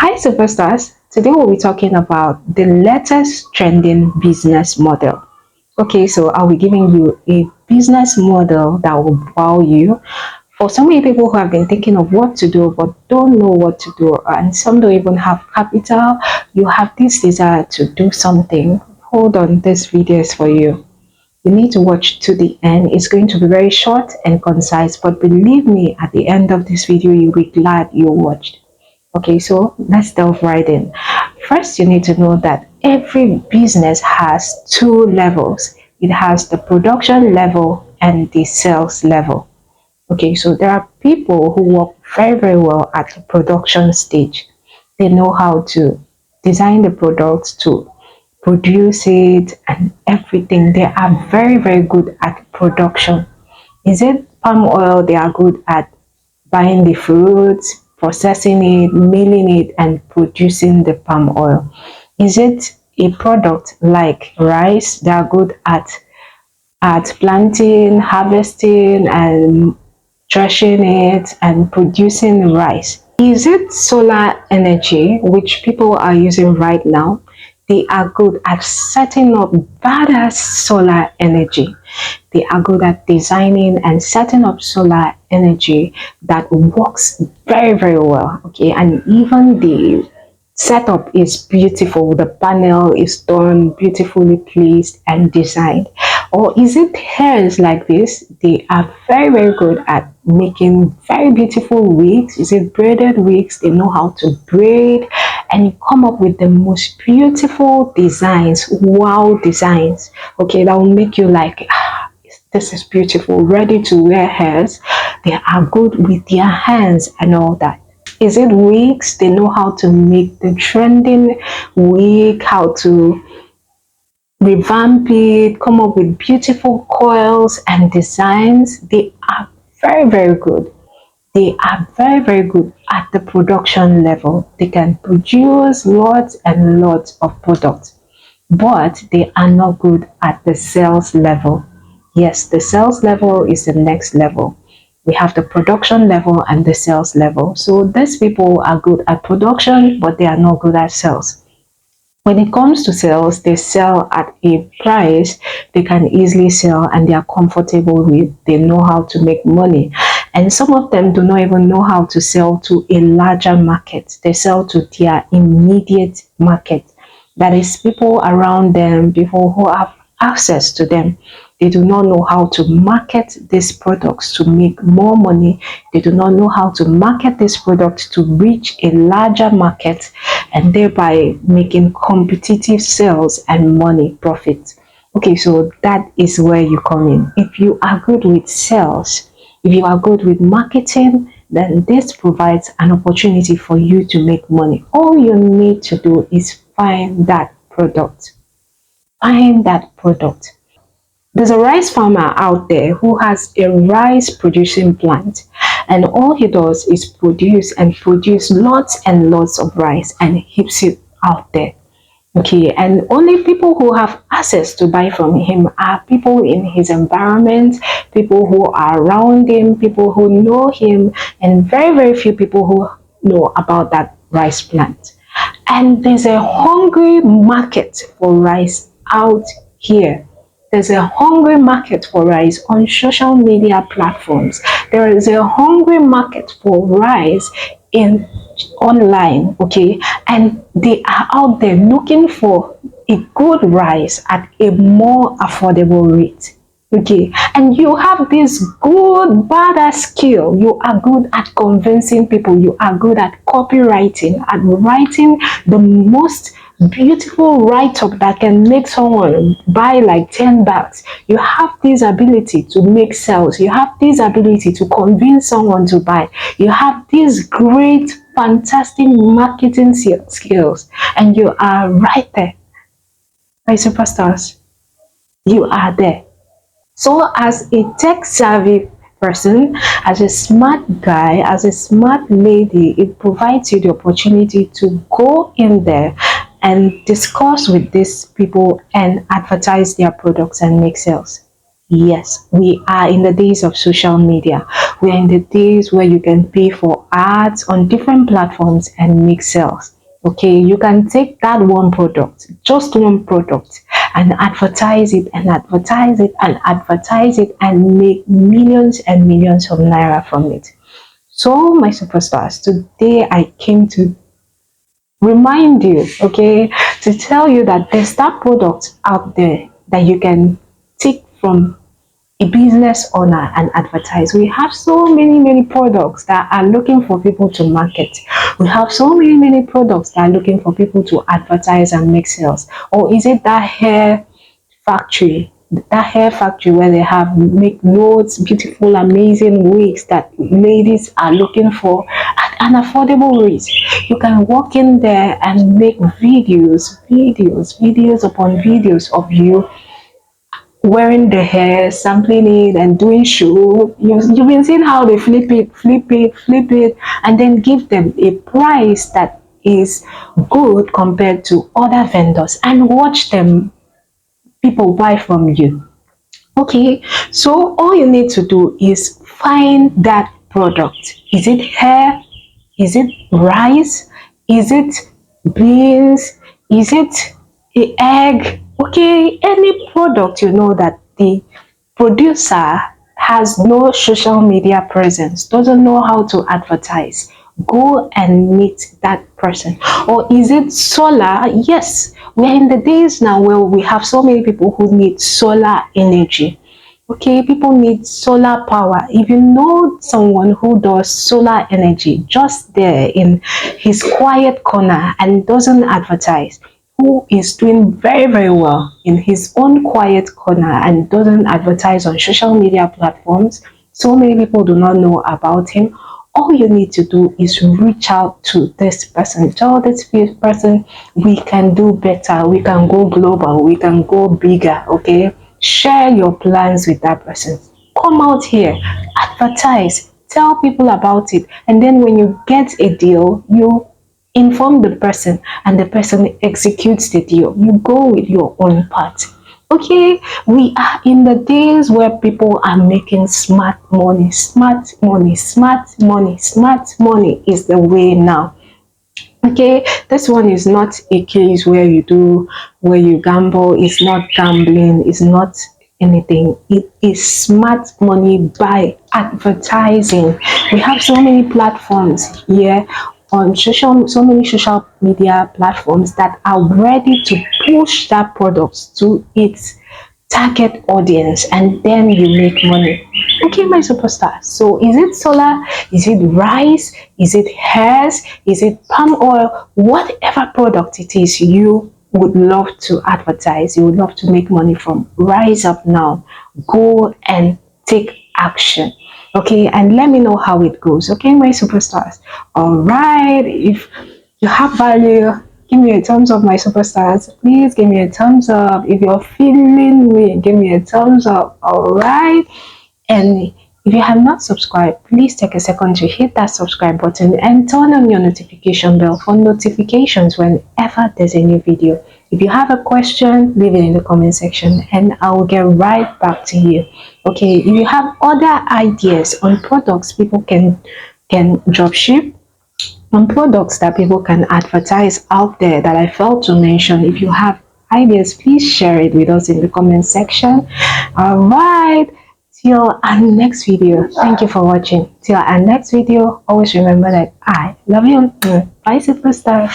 Hi, superstars. Today we'll be talking about the latest trending business model. Okay, so I'll be giving you a business model that will wow you. For so many people who have been thinking of what to do but don't know what to do, and some don't even have capital, you have this desire to do something. Hold on, this video is for you. You need to watch to the end. It's going to be very short and concise, but believe me, at the end of this video, you'll be glad you watched. Okay, so let's delve right in. First, you need to know that every business has two levels. It has the production level and the sales level. Okay, so there are people who work very, very well at the production stage. They know how to design the products, to produce it, and everything. They are very, very good at production. Is it palm oil? They are good at buying the fruits, processing it, milling it, and producing the palm oil. Is it a product like rice? They are good at planting, harvesting, and threshing it and producing rice. Is it solar energy, which people are using right now? They are good at setting up badass solar energy. They are good at designing and setting up solar energy that works very, very well. Okay, and even the setup is beautiful. The panel is done beautifully placed and designed. Or is it hairs like this? They are very, very good at making very beautiful wigs. Is it braided wigs? They know how to braid and you come up with the most beautiful designs, wow designs. Okay, that will make you like, this is beautiful, ready to wear hairs. They are good with their hands and all that. Is it wigs? They know how to make the trending wig, how to revamp it, come up with beautiful coils and designs. They are very, very good. They are very, very good at the production level. They can produce lots and lots of products, but they are not good at the sales level. Yes, the sales level is the next level. We have the production level and the sales level. So these people are good at production, but they are not good at sales. When it comes to sales, they sell at a price they can easily sell and they are comfortable with. They know how to make money. And some of them do not even know how to sell to a larger market. They sell to their immediate market. That is people around them, people who have access to them. They do not know how to market these products to make more money. They do not know how to market these products to reach a larger market and thereby making competitive sales and money profit. Okay, so that is where you come in. If you are good with sales, if you are good with marketing, then this provides an opportunity for you to make money. All you need to do is find that product. Find that product. There's a rice farmer out there who has a rice producing plant, and all he does is produce lots and lots of rice and heaps it out there. Okay, and only people who have access to buy from him are people in his environment, people who are around him, people who know him, and very, very few people who know about that rice plant. And there's a hungry market for rice out here. There's a hungry market for rice on social media platforms. There is a hungry market for rice in online, okay? And they are out there looking for a good rice at a more affordable rate. Okay, and you have this good badass skill. You are good at convincing people. You are good at copywriting, at writing the most beautiful write-up that can make someone buy like 10 bags. You have this ability to make sales. You have this ability to convince someone to buy. You have these great, fantastic marketing skills, and you are right there. My superstars, you are there. So, as a tech savvy person, as a smart guy, as a smart lady, it provides you the opportunity to go in there and discuss with these people and advertise their products and make sales. Yes, we are in the days of social media. We are in the days where you can pay for ads on different platforms and make sales. Okay, you can take that one product, just one product, and advertise it and advertise it and advertise it and make millions and millions of naira from it. So, my superstars, today I came to remind you, okay, to tell you that there's that product out there that you can take from a business owner and advertise. We have so many products that are looking for people to market. We have so many products that are looking for people to advertise and make sales. Or is it that factory hair factory where they have make loads beautiful amazing wigs that ladies are looking for at an affordable rate? You can walk in there and make videos upon videos of you wearing the hair, sampling it, and doing show. You've been seeing how they flip it, and then give them a price that is good compared to other vendors, and watch them people buy from you. Okay, so all you need to do is find that product. Is it hair? Is it rice? Is it beans? Is it the egg? Okay, any product you know that the producer has no social media presence, doesn't know how to advertise, go and meet that person. Or is it solar? Yes, we are in the days now where we have so many people who need solar energy. Okay, people need solar power. If you know someone who does solar energy just there in his quiet corner and doesn't advertise, who is doing very well in his own quiet corner and doesn't advertise on social media platforms, so many people do not know about him. All you need to do is reach out to this person. Tell this person, we can do better, we can go global, we can go bigger. Okay, share your plans with that person. Come out here, advertise, tell people about it, and then when you get a deal, you inform the person and the person executes the deal. You go with your own part. Okay, we are in the days where people are making smart money. Smart money is the way now. Okay, this one is not a case where you gamble. It's not gambling. It's not anything. It is smart money by advertising. We have so many platforms here on so many social media platforms that are ready to push that product to its target audience, and then you make money. Okay, my superstar, so is it solar, is it rice, is it hairs, is it palm oil, whatever product it is you would love to advertise, you would love to make money from, rise up now, go and take action. Okay, and let me know how it goes. Okay, my superstars. All right, if you have value, give me a thumbs up, my superstars. Please give me a thumbs up. If you're feeling me, give me a thumbs up. All right, and if you have not subscribed, please take a second to hit that subscribe button and turn on your notification bell for notifications whenever there's a new video. If you have a question, leave it in the comment section and I will get right back to you. Okay, if you have other ideas on products people can dropship, on products that people can advertise out there that I failed to mention, if you have ideas, please share it with us in the comment section. All right, till our next video, thank you for watching. Till our next video, always remember that I love you. Bye, superstar.